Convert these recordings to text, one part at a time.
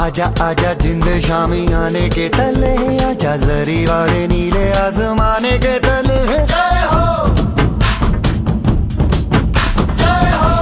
आजा आजा जिंद शामी आने के तले, आजा जरी वाले नीले आसमाने के तले। जय हो जय हो।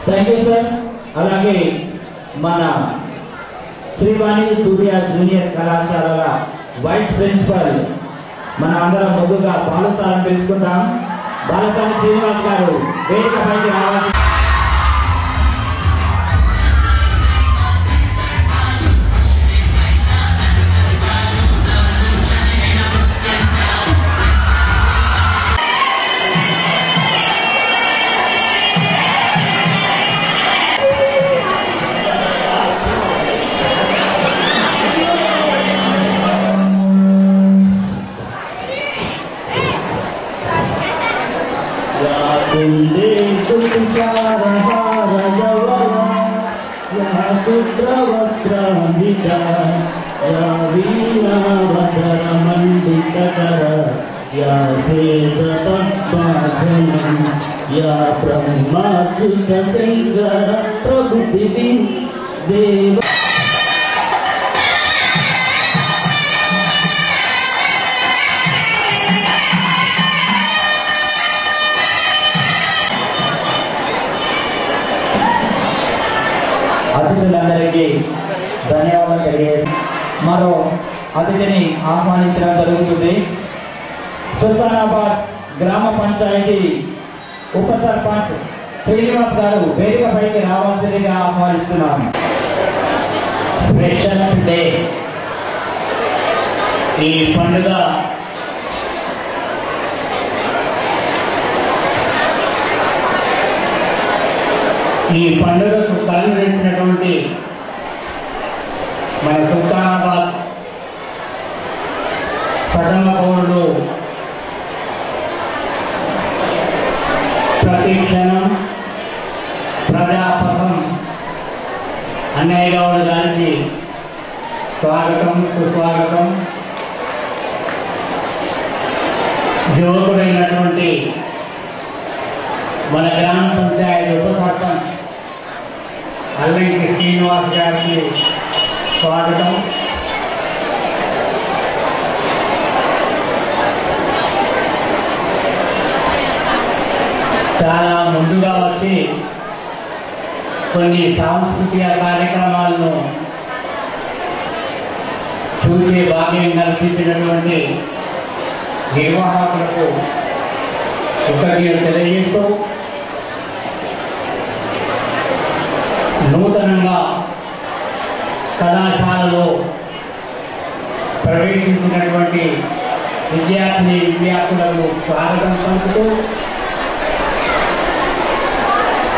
Thank you sir. అలాగే మన శ్రీవాణి సూర్య జూనియర్ కళాశాలల వైస్ ప్రిన్సిపల్ మన అందరం ముందుగా బాలసాని తెలుసుకుంటాం. బాలసాని శ్రీనివాస్ గారు వేదికపైకి రావాలి. या ब्रह्माच्युत शंकर प्रभु देव అతిథులందరికీ ధన్యవాదాలు తెలియజేసి మరో అతిథిని ఆహ్వానించడం జరుగుతుంది. సుల్తానాబాద్ గ్రామ పంచాయతీ ఉప సర్పంచ్ శ్రీనివాస్ గారు వేదికపైకి రావాల్సిందిగా ఆహ్వానిస్తున్నాను. ఫ్రెషర్స్ డే ఈ పండుగ ఈ పండుగకు కలుగరించినటువంటి మన సుల్తానాబాద్ ప్రథమ పౌరుడు ప్రతిక్షణం ప్రజాపథం అన్నయ్య గౌడ్ గారికి స్వాగతం సుస్వాగతం. యువకుడైనటువంటి మన గ్రామ పంచాయతీ ఉప సర్పంచ్ అల్లంకి శ్రీనివాస్ గారికి స్వాగతం. చాలా ముందుగా వచ్చి కొన్ని సాంస్కృతిక కార్యక్రమాలను చూసే భాగ్యం కల్పించినటువంటి నిర్వాహకులకు కృతజ్ఞతలు తెలియజేస్తూ నూతనంగా కళాశాలలో ప్రవేశించినటువంటి విద్యార్థులకు స్వాగతం పలుకుతూ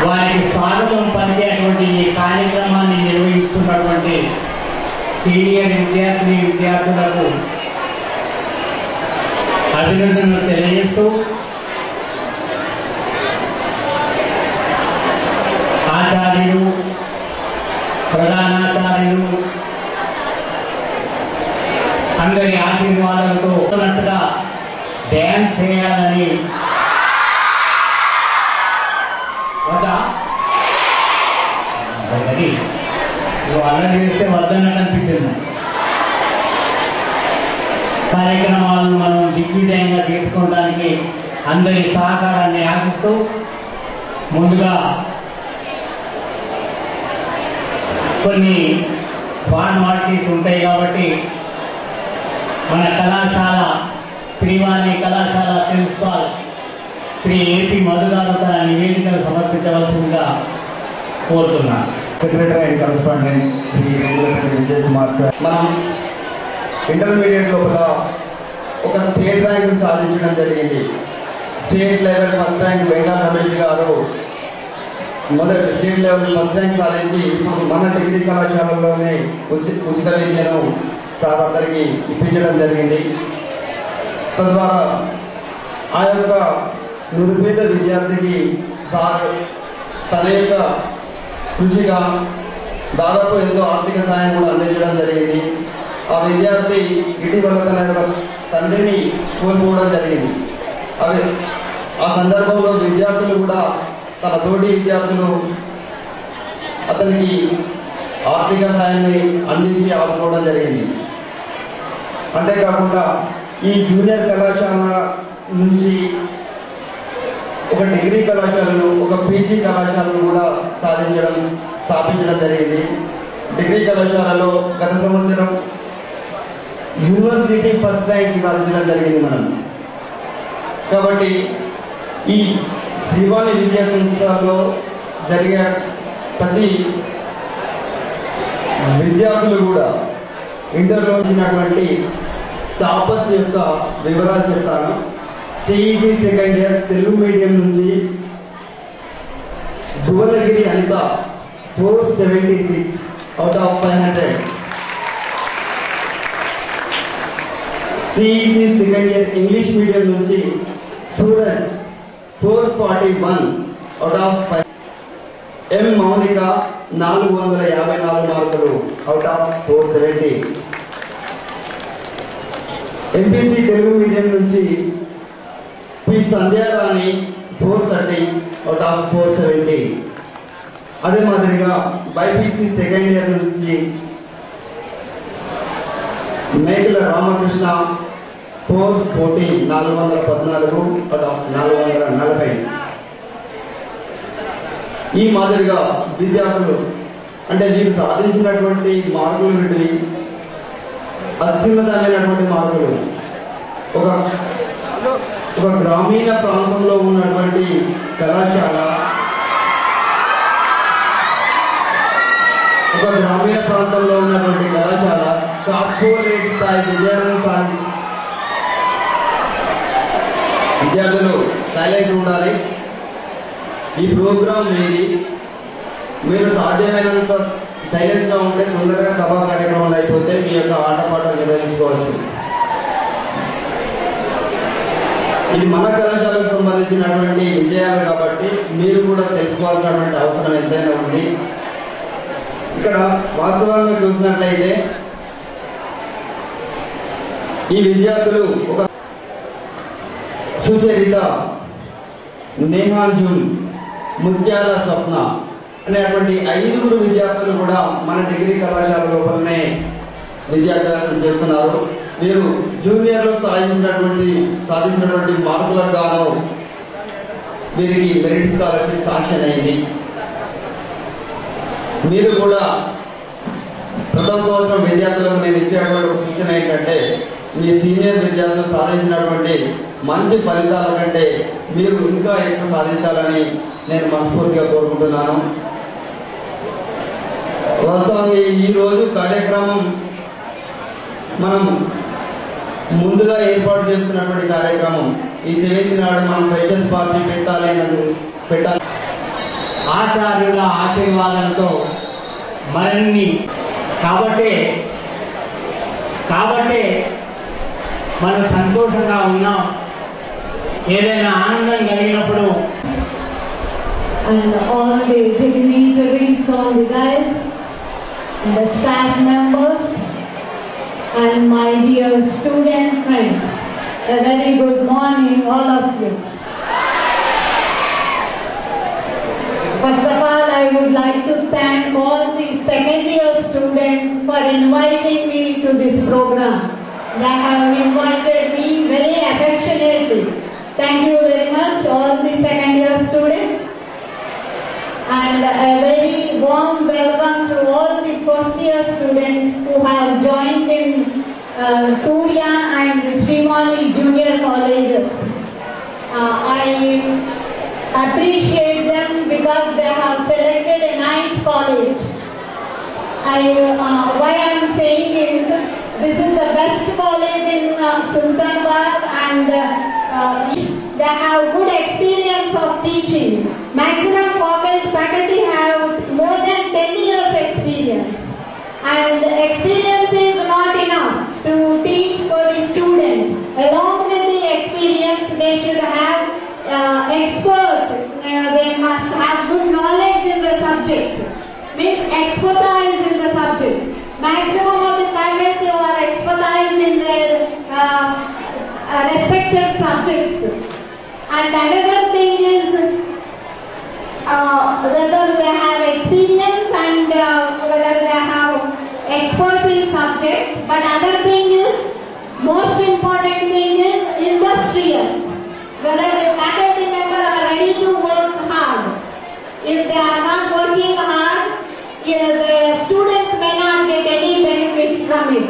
వారికి స్వాగతం పలికేటువంటి ఈ కార్యక్రమాన్ని నిర్వహిస్తున్నటువంటి సీనియర్ విద్యార్థులకు అభినందనలు తెలియజేస్తూ ఆచార్యులు ప్రధానాచార్యులు అందరి ఆశీర్వాదాలతో ఉన్నట్టుగా డ్యాన్స్ చేయాలని అల్లరి చేస్తే వద్దన్నట్టు అనిపించింది. కార్యక్రమాలను మనం దిగ్విజయంగా తీసుకోవడానికి అందరి సహకారాన్ని ఆశిస్తూ ముందుగా కొన్ని ఫార్మాలిటీస్ ఉంటాయి కాబట్టి మన కళాశాల శ్రీవాణి కళాశాల ప్రిన్సిపాల్ శ్రీ ఏపీ మధు గారు తన నివేదికలు సమర్పించవలసిందిగా కోరుతున్నాను. Secretary and correspondent Shri Vijay Kumar sir, మనం ఇంటర్మీడియట్ లోపల ఒక స్టేట్ ర్యాంక్ సాధించడం జరిగింది. State level first rank Venkata Ramesh గారు మొదటి స్టేట్ లెవెల్ ఫస్ట్ ర్యాంక్ సాధించి ఇప్పుడు మన డిగ్రీ కళాశాలలోనే ఉచిత విద్యను సార్ అందరికీ ఇప్పించడం జరిగింది. తద్వారా ఆ యొక్క నిరుపేద విద్యార్థికి సార్ తన యొక్క కృషిగా దాదాపు ఎంతో ఆర్థిక సాయం కూడా అందించడం జరిగింది. ఆ విద్యార్థి ఇటీవల తన యొక్క తండ్రిని కోల్పోవడం జరిగింది. ఆ సందర్భంలో విద్యార్థులు కూడా తన తోటి విద్యార్థులు అతనికి ఆర్థిక సాయాన్ని అందించి ఆదుకోవడం జరిగింది. అంతేకాకుండా ఈ జూనియర్ కళాశాల నుంచి ఒక డిగ్రీ కళాశాలను ఒక పీజీ కళాశాలను కూడా స్థాపించడం జరిగింది. డిగ్రీ కళాశాలలో గత సంవత్సరం యూనివర్సిటీ ఫస్ట్ ర్యాంక్ సాధించడం జరిగింది మనం. కాబట్టి ఈ శ్రీవాణి విద్యా సంస్థలో జరిగే ప్రతి విద్యార్థులు కూడా ఇంటర్లో వచ్చినటువంటి టాపర్స్ యొక్క వివరాలు చెప్తాను. CEC second year Telugu medium నుంచి Bhuvanagiri Anitha 476 out of 500. CEC second year English medium నుంచి సూరజ్ 441 out of 5. ఎం మౌనిక 454 మార్కులు out of 470. MPC Telugu medium నుంచి పి సంధ్యారాణి 430 out of 470. అదే మాదిరిగా బైపీసీ సెకండ్ ఇయర్ నుంచి మేకల రామకృష్ణ 414 414 out of 440. ఈ మాదిరిగా విద్యార్థులు అంటే వీరు సాధించినటువంటి మార్కులు నుండి అత్యున్నతమైనటువంటి మార్కులు ఒక గ్రామీణ ప్రాంతంలో ఉన్నటువంటి కళాశాల కార్పొరేట్ స్థాయి విజయాలను విద్యార్థులు సైలెంట్ ఉండాలి. ఈ ప్రోగ్రాం మీది, మీరు సాధ్యమైనంత సైలెంట్గా ఉంటే తొందరగా సభా కార్యక్రమాలు అయిపోతే మీ యొక్క ఆటపాటలు నిర్వహించుకోవచ్చు. ఇది మన కళాశాలకు సంబంధించినటువంటి విజయాలు కాబట్టి మీరు కూడా తెలుసుకోవాల్సినటువంటి అవసరం ఎంతైనా ఉంది. ఇక్కడ వాస్తవంగా చూసినట్లయితే ఈ విద్యార్థులు ఒక సుచరిత, నేహాంజున్, ముత్యాల స్వప్న అనేటువంటి 5 విద్యార్థులు కూడా మన డిగ్రీ కళాశాల లోపలనే విద్యాభ్యాసం చేస్తున్నారు. వీరు జూనియర్లో సాధించినటువంటి మార్కులకు గాను వీరికి మెరిట్ స్కాలర్షిప్ శాంక్షన్ అయింది. మీరు కూడా ప్రథమ సంవత్సరం విద్యార్థులకు నేను ఇచ్చేటువంటి ఒక సూచన ఏంటంటే, మీ సీనియర్ విద్యార్థులు సాధించినటువంటి మంచి ఫలితాల కంటే మీరు ఇంకా ఎక్కువ సాధించాలని నేను మనస్ఫూర్తిగా కోరుకుంటున్నాను. వాస్తవంగా ఈరోజు కార్యక్రమం మనం ముందుగా ఏర్పాటు చేసుకున్నటువంటి కార్యక్రమం. ఈ 7th నాడు మనం ఫ్రెషర్స్ పార్టీ పెట్టాలి. ఆచార్యుల ఆశీర్వాదంతో మరిన్ని కాబట్టే మనం సంతోషంగా ఉన్నాం. ఏదైనా ఆనందం కలిగినప్పుడు and all the dignitaries on the dais, and the staff members, and my dear student friends, a very good morning all of you. First of all, I would like to thank all the second year students for inviting me to this program. They have invited me very affectionately. Thank you very much all the second year students. And a very warm welcome to all the first year students who have joined in Surya and Srimani Junior Colleges. I appreciate them because they have selected a nice college. Why I am saying is, this is the best college in Sultanabad, and they have good experience of teaching. Maximum faculty have more than 10 years experience, and experience is not enough to teach for the students. Along with the experience, they should have expert. They must have good knowledge in the subject. Means expertise in the subject. Maximum of the faculty are expertise in their respected subjects. And another thing is whether they have experience and whether they have experts in subjects. But other thing is, most important thing is industrious. Whether the faculty members are ready to work hard. If they are not working hard, the students may not get any benefit from it.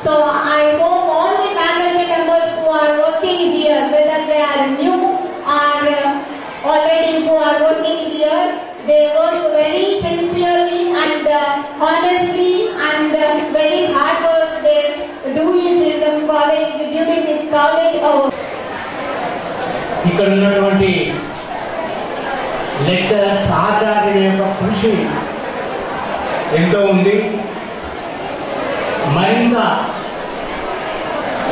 So I hope all the faculty members who are working here, whether they are new or already who are working here, they work very sincerely and honestly, and very hard work they do it in the college, during the college hours. ఇక్కడ ఉన్నటువంటి lecturers ఆచార్యుల యొక్క కృషి ఎంతో ఉంది. మరింత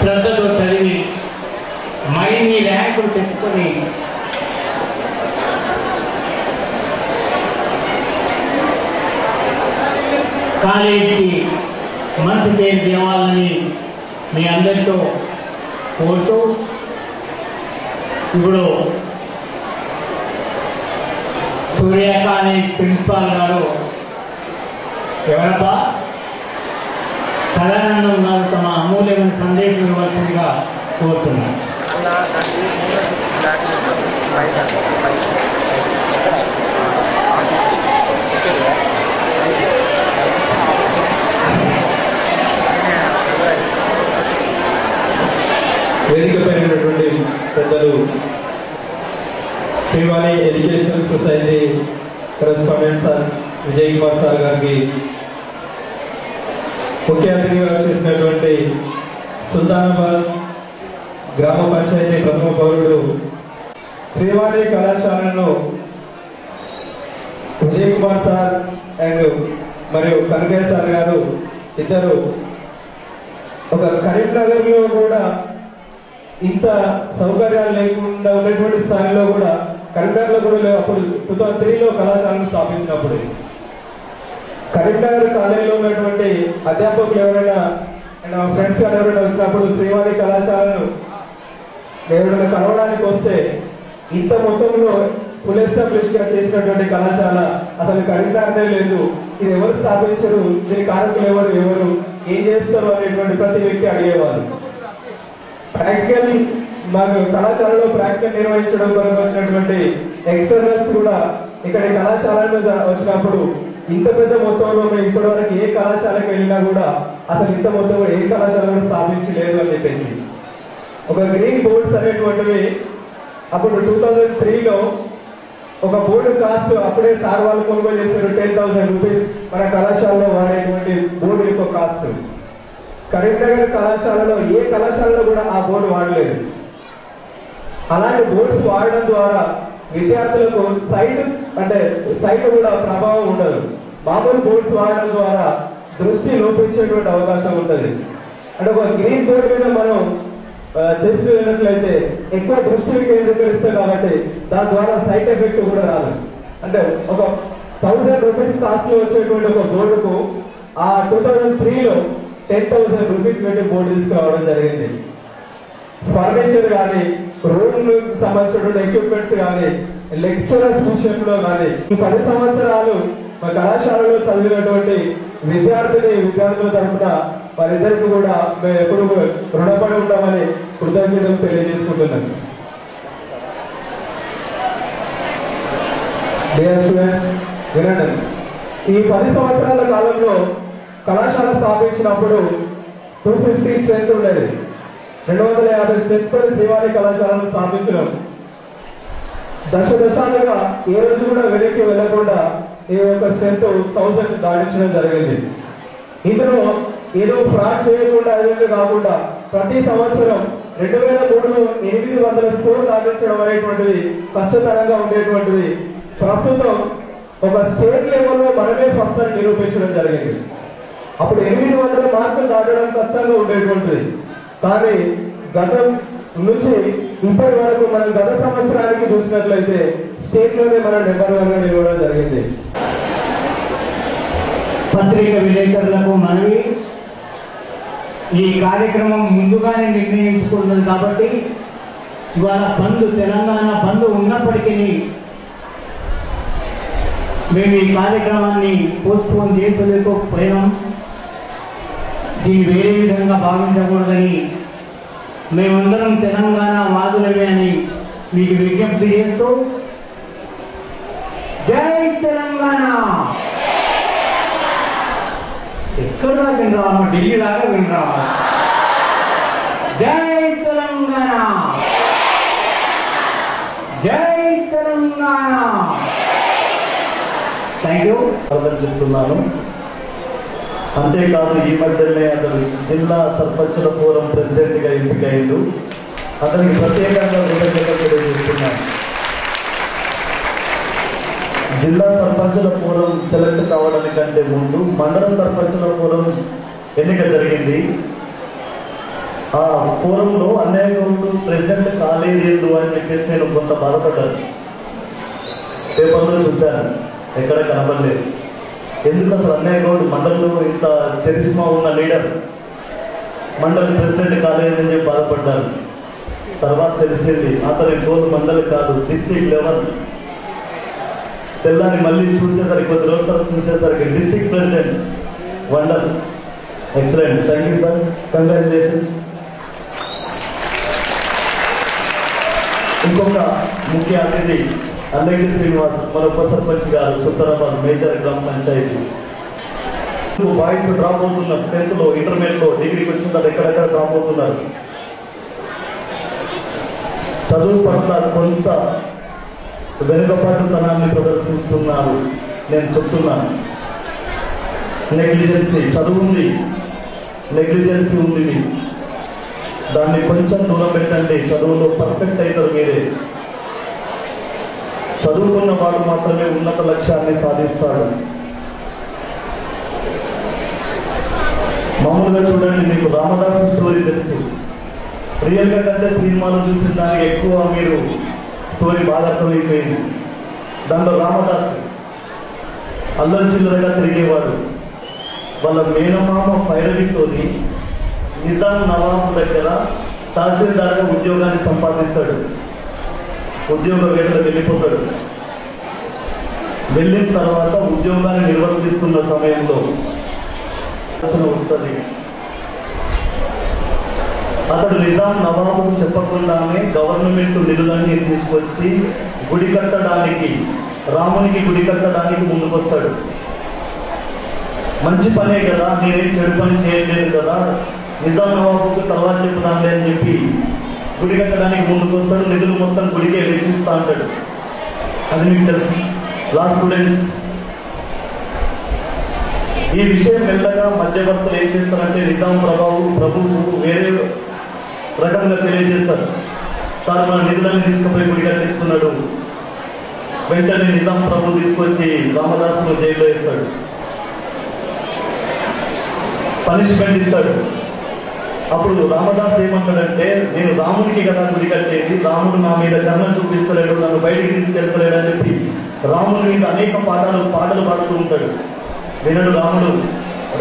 శ్రద్ధతో చదివి మరిన్ని ర్యాంకులు తెచ్చుకొని కాలేజీకి మంచి పేరు తేవాలని మీ అందరితో కోరుతూ, ఇప్పుడు సూర్య కాలేజ్ ప్రిన్సిపాల్ గారు ఎవరబ్బా సదానందం గారు తమ అమూల్యమైన సందేశం ఇవ్వాల్సిందిగా కోరుతున్నారు. వేదిక పైన ఉన్నటువంటి పెద్దలు Srivani educational society correspondent sir Vijay Kumar sir గారికి, ముఖ్య అతిథిగా చేసినటువంటి సుల్తానాబాద్ గ్రామ పంచాయతీ ప్రథమ పౌరుడు శ్రీవాణి కళాశాలను విజయ్ కుమార్ సార్ అండ్ మరియు కనకయ్య సార్ గారు ఇద్దరు ఒక కరీంనగర్లో కూడా ఇంత సౌకర్యాలు లేకుండా ఉన్నటువంటి స్థాయిలో కూడా కరీంనగర్లో కూడా లేవు. అప్పుడు 2003లో కళాశాలను స్థాపించినప్పుడు కరీంనగర్ కాలేజీలో ఉన్నటువంటి అధ్యాపకులు ఎవరైనా ఫ్రెండ్స్ ఎవరైనా వచ్చినప్పుడు శ్రీవాణి కళాశాలను ఎవరైనా కలవడానికి వస్తే ఇంత మొత్తంలో ఫుల్ ఎస్టాబ్లిష్ గా చేసినటువంటి కళాశాల అసలు కరీంనగర్నే లేదు, ఇది ఎవరు స్థాపించరు, దీని కారకులు ఎవరు ఏం చేస్తారు అనేటువంటి ప్రతి వ్యక్తి అడిగేవారు. ప్రాక్టికల్ మాకు కళాశాలలో ప్రాక్టికల్ నిర్వహించడం కొరకు వచ్చినటువంటి ఎక్స్టర్నల్స్ కూడా ఇక్కడ కళాశాలలో వచ్చినప్పుడు ఇంత పెద్ద మొత్తంలో మేము ఇప్పటివరకు ఏ కళాశాలకు వెళ్ళినా కూడా అసలు ఇంత మొత్తంలో ఏ కళాశాలను స్థాపించలేదు అని చెప్పేసి ఒక గ్రీన్ బోర్డ్స్ అనేటువంటివి అప్పుడు 2003లో ఒక బోర్డు కాస్ట్ అప్పుడే సార్ వాళ్ళు కొనుగోలు చేశారు 10,000 రూపీస్ మన కళాశాలలో వాడేటువంటి బోర్డు యొక్క కాస్ట్. కరీంనగర్ కళాశాలలో ఏ కళాశాలలో కూడా ఆ బోర్డు వాడలేదు. అలాంటి బోర్డ్స్ వాడడం ద్వారా విద్యార్థులకు సైట్ కూడా ప్రభావం ఉండదు. మామూలు బోర్డ్స్ వాడడం ద్వారా దృష్టి లోపించేటువంటి అవకాశం ఉంటుంది. అంటే ఒక గ్రీన్ బోర్డు మీద మనం చేసి వెళ్ళినట్లయితే ఎక్కువ దృష్టిని కేంద్రీకరిస్తాం కాబట్టి దాని ద్వారా సైట్ ఎఫెక్ట్ కూడా రాదు. అంటే ఒక 1,000 రూపీస్ కాస్ట్ లో వచ్చేటువంటి ఒక బోర్డుకు ఆ 2003లో 10,000 రూపీస్ పెట్టి బోర్డు తీసుకురావడం జరిగింది. ఫర్నిచర్ కానీ రూమ్ సంబంధించినటువంటి ఎక్విప్మెంట్స్ కానీ లెక్చరర్స్ విషయంలో కానీ ఈ 10 సంవత్సరాలు మా కళాశాలలో చదివినటువంటి విద్యార్థుల తరఫున వారిద్దరికి కూడా మేము ఎప్పుడు రుణపడి ఉంటామని కృతజ్ఞతలు తెలియజేసుకుంటున్నాను. వినండి, ఈ 10 సంవత్సరాల కాలంలో కళాశాల స్థాపించినప్పుడు 250 స్ట్రెంత్ ఉండేది. 250 స్ట్రెంత్ శ్రీవాణి కళాశాలను స్థాపించడం దశాలుగా ఏ రోజు కూడా వెనక్కి వెళ్లకుండా ఈ యొక్క స్ట్రెంత్ 1000 దాటించడం జరిగింది. ఇందులో ఏదో ఫ్రాడ్ చేయకుండా అదే కాకుండా ప్రతి సంవత్సరం 2003లో 800 స్కోర్ దాటించడం అనేటువంటిది కష్టతరంగా ఉండేటువంటిది. ప్రస్తుతం ఒక స్టేట్ లెవెల్లో మనమే ఫస్ట్ అని నిరూపించడం జరిగింది. అప్పుడు 800 మార్కులు దాటడం కష్టంగా ఉండేటువంటిది. కానీ గతం నుంచి ఇప్పటి వరకు మనం గత సంవత్సరానికి చూసినట్లయితే స్టేట్ లోనే మనం నెంబర్ 1 గా నిలవడం జరిగింది. పత్రిక విలేకరులకు మనవి, ఈ కార్యక్రమం ముందుగానే నిర్ణయించుకున్నది కాబట్టి ఇవాళ బంద్, తెలంగాణ బంద్ ఉన్నప్పటికీ మేము ఈ కార్యక్రమాన్ని పోస్ట్పోన్ చేసుకోలేకపోయినాం. దీన్ని వేరే విధంగా భావించకూడదని మేమందరం తెలంగాణ వాదులమే అని మీకు విజ్ఞప్తి చేస్తూ, జై తెలంగాణ. ఎక్కడ దాకా వినరావా? ఢిల్లీ దాకా వినరావా? జై తెలంగాణ, జై తెలంగాణ. థ్యాంక్ యూ చెప్తున్నాను. అంతేకాదు, ఈ మధ్యనే అతను జిల్లా సర్పంచుల ఫోరం ప్రెసిడెంట్ గా ఎంపికయ్యాడు. అతనికి ప్రత్యేకంగా కృతజ్ఞతలు తెలియజేస్తున్నాను. జిల్లా సర్పంచుల ఫోరం సెలెక్ట్ కావడానికంటే ముందు మండల సర్పంచుల ఫోరం ఎన్నిక జరిగింది. ఆ ఫోరంలో అన్నయ్య గౌడ్ ప్రెసిడెంట్ కాలేదు అని చెప్పేసి నేను కొంత బాధపడ్డాను. పేపర్లో చూశాను, ఎక్కడ కనపడలేదు. ఎందుకు అసలు అన్నయ్య గౌడ్ మండలిలో ఇంత చరిస్మా ఉన్న లీడర్ మండలి ప్రెసిడెంట్ కాలేదని చెప్పి బాధపడ్డాను. తర్వాత తెలిసింది అతని గోల్ మండలి కాదు, డిస్ట్రిక్ట్ లెవెల్. తెల్లారి మళ్ళీ చూసేసరికి, కొద్ది రోజుల తర్వాత చూసేసరికి district president. Wonder, excellent. Thank you sir, congratulations. ఇంకొక ముఖ్య అతిథి అల్లెడ్డి శ్రీనివాస్, మన ఉప సర్పంచ్ గారు, సుత్తరాబాద్ మేజర్ గ్రామ పంచాయతీ. బాయ్స్ డ్రాప్ అవుతున్నారు, 10th లో, ఇంటర్మీడియట్ లో, డిగ్రీకి వచ్చిన తర్వాత ఎక్కడెక్కడ డ్రాప్ అవుతున్నారు. చదువు పట్ల కొంత వెనుకబాటుతనాన్ని ప్రదర్శిస్తున్నారు. నేను చెప్తున్నాను, నెగ్లిజెన్సీ, చదువు ఉంది, నెగ్లిజెన్సీ ఉంది. దాన్ని కొంచెం దూరం పెట్టండి, చదువులో పర్ఫెక్ట్ అవుతారు మీరే. చదువుకున్న వాడు మాత్రమే ఉన్నత లక్ష్యాన్ని సాధిస్తాడు. మామూలుగా చూడండి, మీకు రామదాసు స్టోరీ తెలుసు. రియల్గా కంటే సినిమాలు చూసిన దానికి ఎక్కువ మీరు స్టోరీ బాగా అర్థమైపోయింది. దాంట్లో రామదాసు అల్లరి చిల్లరగా తిరిగేవాడు. వాళ్ళ మేనమామ పైరవితోని నిజాం నవాబు దగ్గర తహసీల్దార్గా ఉద్యోగాన్ని సంపాదిస్తాడు. ఉద్యోగ వేటలకు వెళ్ళిపోతాడు. వెళ్ళిన తర్వాత ఉద్యోగాన్ని నిర్వర్తిస్తున్న సమయంలో ఆలోచన వస్తుంది. అతడు నిజాం నవాబు చెప్పకుండానే గవర్నమెంట్ నిధులన్నీ తీసుకొచ్చి గుడి కట్టడానికి, రామునికి గుడి కట్టడానికి ముందుకొస్తాడు. మంచి పనే కదా, నేనేం చెడు పని చేయలేదు కదా, నిజాం నవాబుకు తర్వాత చెప్పుదాంలే అని చెప్పి గుడి కట్టడానికి ముందుకొస్తాడు. నిధులు మొత్తం గుడికే వెచ్చిస్తా అంటాడు. అది మీకు తెలుసు. లాస్ట్ స్టూడెంట్స్, ఈ విషయం మెల్లగా మధ్యవర్తులు ఏం చేస్తారంటే నిజాం ప్రభువుకు వేరే రకంగా తెలియజేస్తారు. సార్ మన నిధులన్నీ తీసుకుపోయి గుడి కట్టిస్తున్నాడు. వెంటనే నిజాం ప్రభు తీసుకొచ్చి రామదాసును జైల్లో వేస్తాడు, పనిష్మెంట్ ఇస్తాడు. అప్పుడు రామదాస్ ఏమంటాడంటే, నేను రాముడికి కదా గుడి కట్టేది, రాముడు నా మీద కర్ణ చూపిస్తలేడు, నన్ను బయటికి తీసుకెళ్తలేడు అని చెప్పి రాముడి మీద అనేక పాటలు పాడుతూ ఉంటాడు. వినడు రాముడు,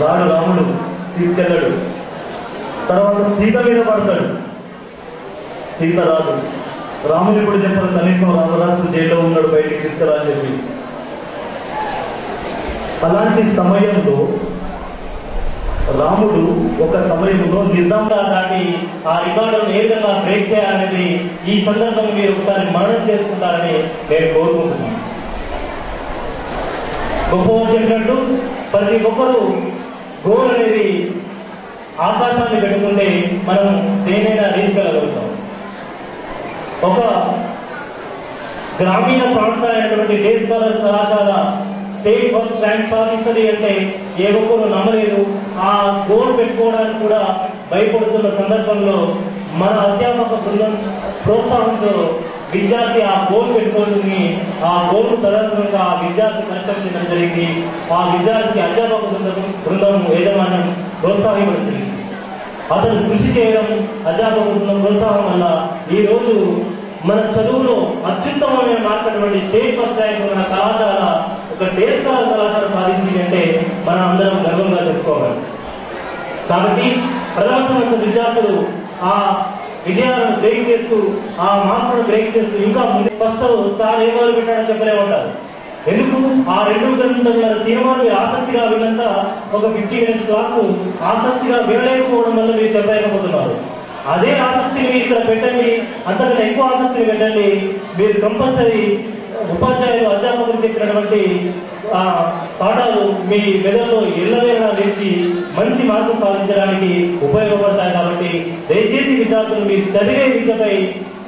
రాడు రాముడు, తీసుకెళ్ళాడు. తర్వాత సీత మీద పడతాడు, సీత రాదు. రాముని కూడా చెప్పారు, కనీసం రామదాసు జైల్లో ఉన్నాడు, బయటికి తీసుకురా అని చెప్పి. అలాంటి సమయంలో రాముడు ఒక సమయంలో నిజంగా దాటి ఆ రికార్డును ఏ విధంగా బ్రేక్ చేయాలనేది ఈ సందర్భంగా మీరు ఒకసారి మననం చేసుకుంటారని నేను కోరుకుంటున్నాను. గొప్పవారు చెప్పినట్టు ప్రతి ఒక్కరూ గోల్ అనేది ఆకాశాన్ని పెట్టుకుంటే మనం దేనైనా రీచ్ వెళ్ళగలుగుతాం. ఒక గ్రామీణ ప్రాంతాలైనటువంటి డే స్కాలర్ కళాశాల స్టేట్ ఫస్ట్ ర్యాంక్ సాధిస్తుంది అంటే ఏ ఒక్కరు నమ్మలేదు. ఆ గోల్ పెట్టుకోవడానికి కూడా భయపడుతున్న సందర్భంలో మన అధ్యాపక బృందం ప్రోత్సాహంతో విద్యార్థి ఆ గోల్ పెట్టుకోవడానికి ఆ గోల్ తదనుగుణంగా ఆ విద్యార్థి పరిశ్రమించడం జరిగింది. ఆ విద్యార్థికి అధ్యాపక బృందం యజమాన్యం ప్రోత్సాహపడుతుంది. అతను కృషి చేయడం, అధ్యాపక బృందం ప్రోత్సాహం వల్ల ఈ రోజు మన చదువులో అత్యుత్తమమైన మార్కెటువంటి స్టేట్ ఫస్ట్ ర్యాంక్ మన కళాశాల ఒక డే స్కాలర్ కళాశాల సాధించింది అంటే మనం అందరం గర్వంగా చెప్పుకోవాలి. కాబట్టి ప్రథమ సంవత్సరం విద్యార్థులు ఆ విజయాలను బ్రేక్ చేస్తూ, ఆ మార్పులను బ్రేక్ చేస్తూ ఇంకా ముందు ఫస్ట్ సార్ ఏ మొదలు పెట్టాడో చెప్పలే ఉంటారు. ఎందుకు ఆ 2 గంటల సినిమాను మీరు ఆసక్తిగా విన్నంత ఒక 50 minutes క్లాసు ఆసక్తిగా వినలేకపోవడం వల్ల మీరు చెప్పలేకపోతున్నారు. అదే ఆసక్తిని మీరు ఇక్కడ పెట్టండి, అంతకంటే ఎక్కువ ఆసక్తిని పెట్టండి. మీరు కంపల్సరీ ఉపాధ్యాయులు అధ్యాపకులు చెప్పినటువంటి పాఠాలు మీ మెదడులో ఎల్లవేళ నిలిచి మంచి మార్కులు సాధించడానికి ఉపయోగపడతాయి. కాబట్టి దయచేసి విద్యార్థులు మీరు చదివే విద్యపై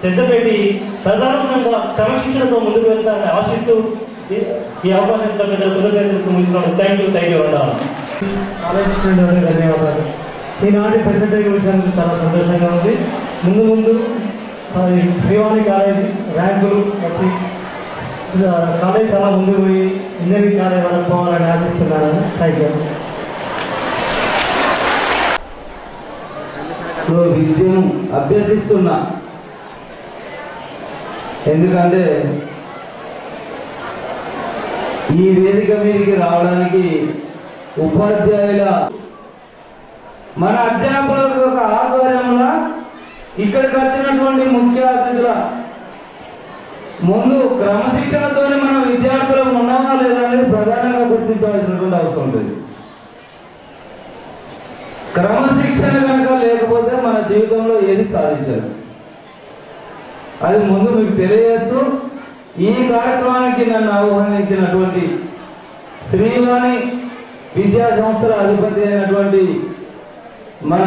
శ్రద్ధ పెట్టి ప్రధానంగా క్రమశిక్షణతో ముందుకు వెళ్తారని ఆశిస్తూ ఈ అవకాశం కృతజ్ఞతలు. థ్యాంక్ యూ అన్నారు. ధన్యవాదాలు. ఈనాటి ప్రెసెంటేజ్ విషయానికి చాలా సంతోషంగా ఉంది. ముందు శ్రీవాణి కాలేజీ ర్యాంకులు వచ్చి కాలేజ్ చాలా ముందుకు పోయి ఇంజనీరింగ్ కాలేజ్ వరకు పోవాలని ఆశిస్తున్నాను. Thank you. విద్యను అభ్యసిస్తున్నా, ఎందుకంటే ఈ వేదిక మీదకి రావడానికి ఉపాధ్యాయుల మన అధ్యాపకుల యొక్క ఆధ్వర్యంలో ఇక్కడికి వచ్చినటువంటి ముఖ్య అతిథుల ముందు క్రమశిక్షణతో మన విద్యార్థులు ఉన్నావా లేదా అనేది ప్రధానంగా గుర్తించవలసినటువంటి అవసరం ఉంటుంది. క్రమశిక్షణ కనుక లేకపోతే మన జీవితంలో ఏది సాధించారు. అది ముందు మీకు తెలియజేస్తూ ఈ కార్యక్రమానికి నన్ను ఆహ్వానించినటువంటి శ్రీవాణి విద్యా సంస్థల అధిపతి అయినటువంటి మన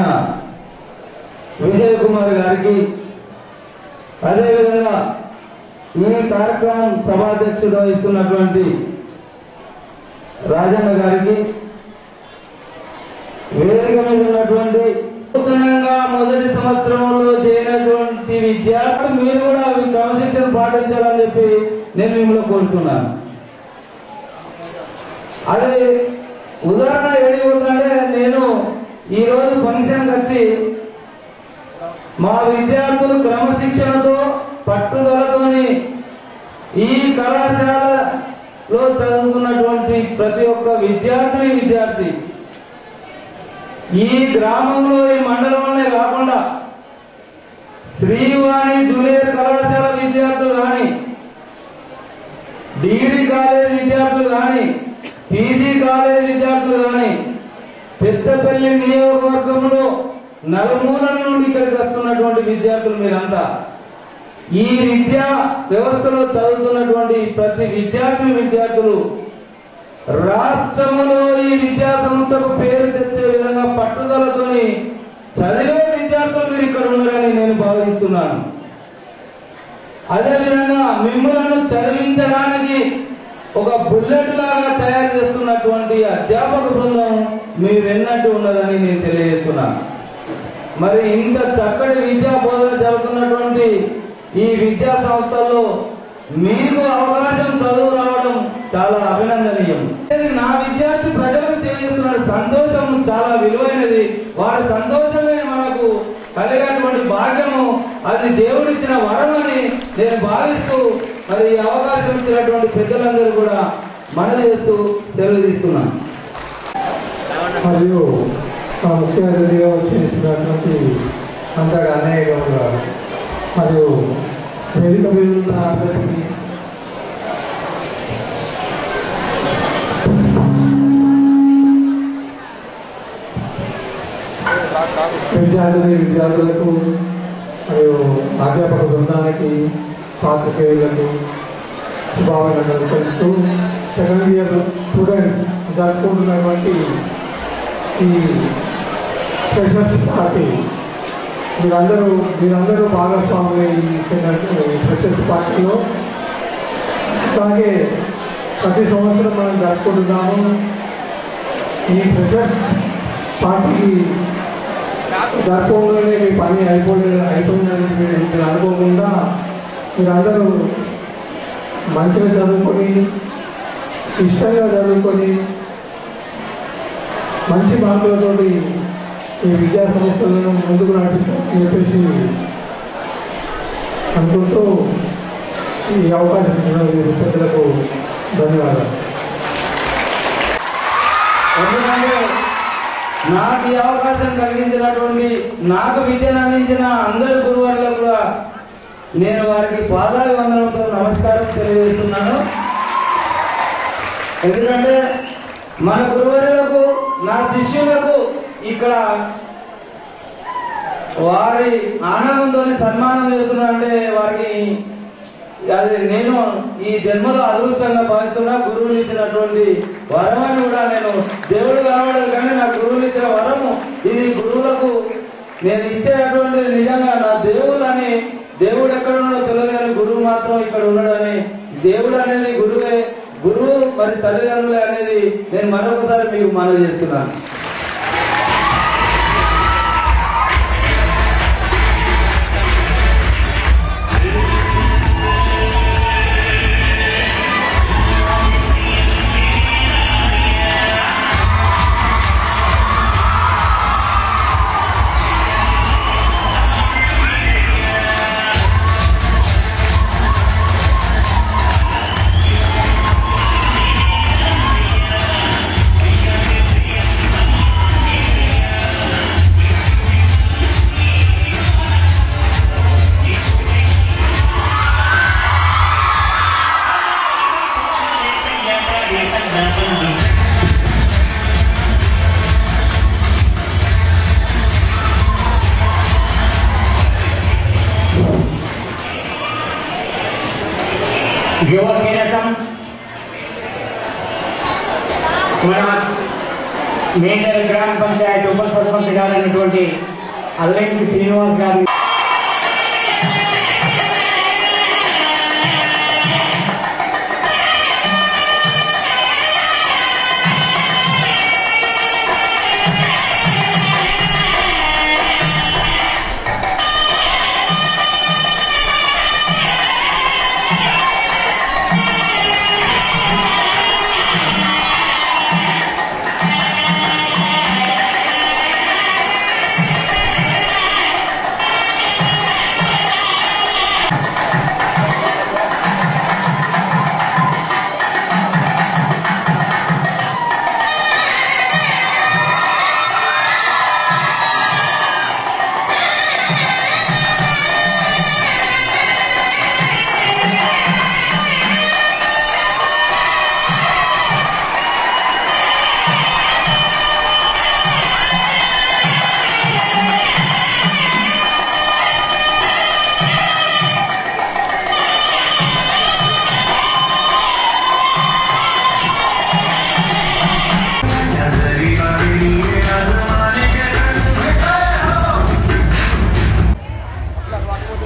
విజయ్ కుమార్ గారికి, అదేవిధంగా ఈ కార్యక్రమం సభాధ్యక్షుడు వహిస్తున్నటువంటి రాజన్న గారికి, వేదిక మీద ఉన్నటువంటి నూతనంగా మొదటి సంవత్సరంలో చేరినటువంటి విద్యార్థులు మీరు కూడా క్రమశిక్షణ పాటించాలని చెప్పి నేను మిమ్మల్ని కోరుతున్నాను. అది ఉదాహరణ ఏడిపోతుందంటే, నేను ఈరోజు ఫంక్షన్కి వచ్చి మా విద్యార్థులు క్రమశిక్షణతో పట్టుదలతోని ఈ కళాశాలలో చదువుతున్నటువంటి ప్రతి ఒక్క విద్యార్థి ఈ గ్రామంలో ఈ మండలంలోనే కాకుండా శ్రీవాణి జూనియర్ కళాశాల విద్యార్థులు కానీ, డిగ్రీ కాలేజ్ విద్యార్థులు కానీ, పీజీ కాలేజ్ విద్యార్థులు కానీ, పెద్దపల్లి నియోజకవర్గంలో నలుమూలల నుండి ఇక్కడికి వస్తున్నటువంటి విద్యార్థులు మీరంతా. ఈ విద్యా వ్యవస్థలో చదువుతున్నటువంటి ప్రతి విద్యార్థులు రాష్ట్రంలో ఈ విద్యా సంస్థకు పేరు తెచ్చే విధంగా పట్టుదలతోని చదివే విద్యార్థులు మీరు ఇక్కడ ఉన్నారని నేను భావిస్తున్నాను. అదేవిధంగా మిమ్మల్ని చదివించడానికి ఒక బుల్లెట్ లాగా తయారు చేస్తున్నటువంటి అధ్యాపక బృందం మీరెన్నట్టు ఉన్నదని నేను తెలియజేస్తున్నాను. మరి ఇంత చక్కటి విద్యా బోధన జరుగుతున్నటువంటి ఈ విద్యా సంస్థల్లో మీకు అవకాశం చదువు రావడం చాలా అభినందనీయం. నా విద్యార్థి ప్రజలకు తెలియజేస్తున్న సంతోషం చాలా విలువైనది. వారి సంతోషమే మనకు కలిగేటువంటి భాగ్యము, అది దేవుడిచ్చిన వరం అని నేను భావిస్తూ మరి ఈ అవకాశం ఇచ్చినటువంటి పెద్దలందరూ కూడా మనవి చేస్తూ సెలవు తీసుకున్నాను. మరియు మా ముఖ్య అతిథిగా వచ్చేసినటువంటి అంతగా అన్నయ్య గౌడ్ గారు మరియు వేదిక మీద ఉన్న అందరికీ విద్యార్థులకు మరియు అధ్యాపక బృందానికి పాత్రికేయులకు శుభాకాంక్షలు తెలుస్తూ సెకండ్ ఇయర్ స్టూడెంట్స్ జరుపుకుంటున్నటువంటి ఈ ఫ్రెషర్స్ పార్టీ మీరందరూ భాగస్వాములు ఈ ఫ్రెషర్స్ పార్టీలో. అలాగే ప్రతి సంవత్సరం మనం జరుపుకుంటున్నాము. ఈ ఫ్రెషర్స్ పార్టీకి జరుపుకోగానే మీ పని అయిపోయిందని మీరు అనుకోకుండా మీరందరూ మంచిగా చదువుకొని ఇష్టంగా చదువుకొని మంచి మార్కులతో ఈ విద్యా సంస్థలను ముందుకు నడిపిస్తామని చెప్పేసి అనుకుంటూ ఈ అవకాశం ఇచ్చిన పెద్దలకు ధన్యవాదాలు. ఎందుకంటే నాకు ఈ అవకాశం కలిగించినటువంటి, నాకు విద్యను అందించిన అందరి గురువారులకు కూడా నేను వారికి పాదాభివందనంతో నమస్కారం తెలియజేస్తున్నాను. ఎందుకంటే మన గురువారులకు, నా శిష్యులకు ఇక్కడ వారి ఆనందంతో సన్మానం చేస్తున్నానంటే వారికి అది నేను ఈ జన్మలో అదృష్టంగా భావిస్తున్నా. గురువులు ఇచ్చినటువంటి వరమని కూడా నేను దేవుడు కావడం కానీ నా గురువులు ఇచ్చిన వరము ఇది. గురువులకు నేను ఇచ్చేటటువంటి నిజంగా నా దేవుడు అని, దేవుడు ఎక్కడ ఉన్నాడో తెలియదు కానీ గురువు మాత్రం ఇక్కడ ఉన్నాడని, దేవుడు అనేది గురువే, గురువు మరి తల్లిదండ్రులే అనేది నేను మరొకసారి మీకు మనవి చేస్తున్నాను. యువ కీలకం మన మేజర్ గ్రామ పంచాయతీ ఉప సర్పంచ్ గారైనటువంటి అల్లంకి శ్రీనివాస్ గారి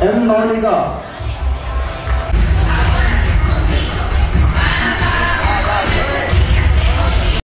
ఎం మౌనిక